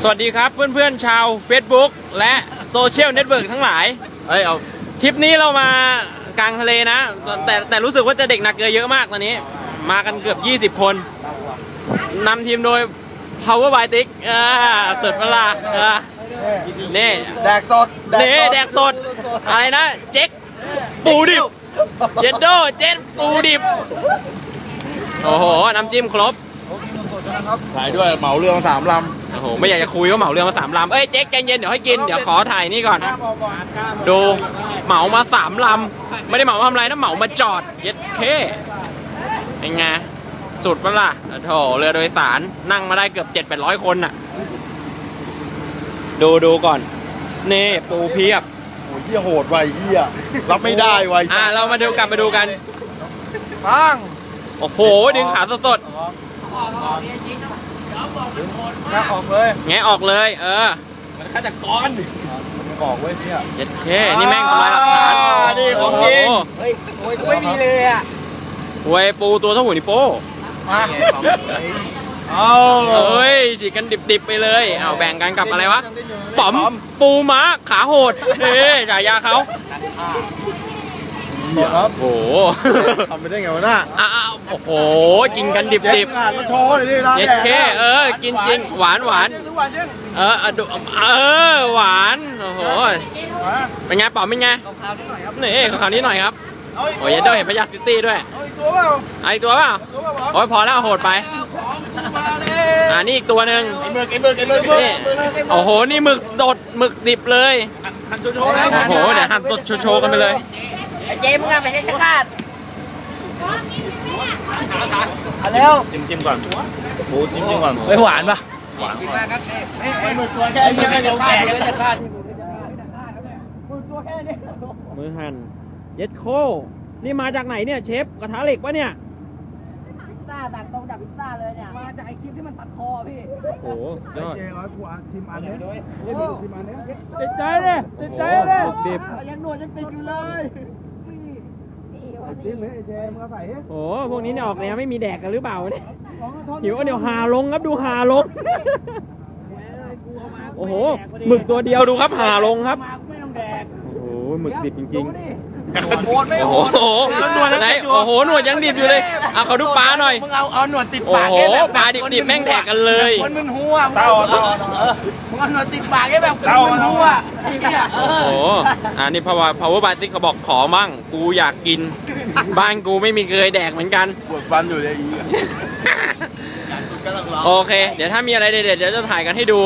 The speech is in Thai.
สวัสดีครับเพื่อนๆชาว Facebook และโซเชียลเน็ตเวิร์กทั้งหลายเอาทริปนี้เรามากลางทะเลนะแต่รู้สึกว่าจะเด็กหนักเยอะมากตอนนี้มากันเกือบ20 คนนำทีมโดย Power by Tick สุดเวลานี่แดกสดนี่แดกสดอะไรนะเจ๊กปูดิบเจนโดเจ๊กปูดิบโอ้โหน้ำจิ้มครบถ่ายด้วยเหมาเรือมา3 ลำโอ้โหไม่อยากจะคุยว่าเหมาเรือมา3 ลำเอ้ยเจ๊กใจเย็นเดี๋ยวให้กินเดี๋ยวขอถ่ายนี่ก่อนดูเหมามา3 ลำไม่ได้เหมาทำอะไรนะเหมามาจอดเย็ดเคเป็นไงสุดปะล่ะโถเรือโดยสารนั่งมาได้เกือบ700-800 คนน่ะดูก่อนนี่ปูเพียบโอ้ยเหี้ยโหดไวเหี้ยรับไม่ได้ไวเรามาดูกลับมาดูกันปังโอ้โหดึงขาสดแงะออกเลยมันฆาตกรออกเว้ยเนี่ยเจ็ดเคนี่แม่งทำลายหลักฐานนี่ของจริงเฮ้ยไม่มีเลยอ่ะเว้ยปูตัวเท่าหัวนิ้วโป้เอ้ยฉีกกันดิบๆไปเลยเอาแบ่งกันกับอะไรวะป๋อมปูม้าขาโหดนี่จ่ายยาเขาโอ้โหทำไปได้ไงวะน่ะโอ้โหกินกันดิบๆมาโชว์เลยดิเย็ดเคกินจริงหวานหวานหวานโอ้โหเป็นไงป๋อมเป็นไงนี่ขาวนิดหน่อยครับโอ้ยเดี๋ยวเห็นพยัคฆ์ซิตี้ด้วยอีกตัวเปล่าโอ้ยพอแล้วโหดไปนี่อีกตัวหนึ่งนี่โอ้โหนี่หมึกสดหมึกดิบเลยโอ้โหเดี๋ยวหั่นสดโชว์กันไปเลยเจมึงอะไม่ใช่จะขาดเร็วจิ้มก่อนบูจิ้มก่อนไม่หวานปะหวานมากครับหมึกตัวแค่นี้ไม่ลงแตกจะขาดมือตัวแค่นี้มือหั่นเย็ดโคนี่มาจากไหนเนี่ยเชฟกระทะเหล็กปะเนี่ยพิซซ่าตักตรงจากพิซซ่าเลยเนี่ยมาจากไอคลิปที่มันตัดคอพี่โอ้โหยอด100 กว่าทีมอันนี้ด้วยทีมอันนี้ติดใจเลยดิบยังหนวดยังติดอยู่เลยจิ้มเลยเจมึงใส่โอ้พวกนี้เนี่ยออกแนวไม่มีแดกกันหรือเปล่าเนี่ยหิวเดี๋ยวหาลงครับดูหาลงโอ้โหหมึกตัวเดียวดูครับหาลงครับโอ้โหหมึกดิบจริงๆโหดไม่โหดไหนโอ้โหหนวดยังดิบอยู่เลยเขาดูปลาหน่อยมึงเอาหนวดติดปากโอ้โหปลาดิบแม่งแดกกันเลยคนมึนหัวมึงเอาหนวดติดปากให้แบบคนมึนหัวโอ้โหนี่Power by Tickเขาบอกขอมั่งกูอยากกินบ้านกูไม่มีเคยแดกเหมือนกันปวดฟันอยู่เลยโอเคเดี๋ยวถ้ามีอะไรเด็ดๆเดี๋ยวจะถ่ายกันให้ดู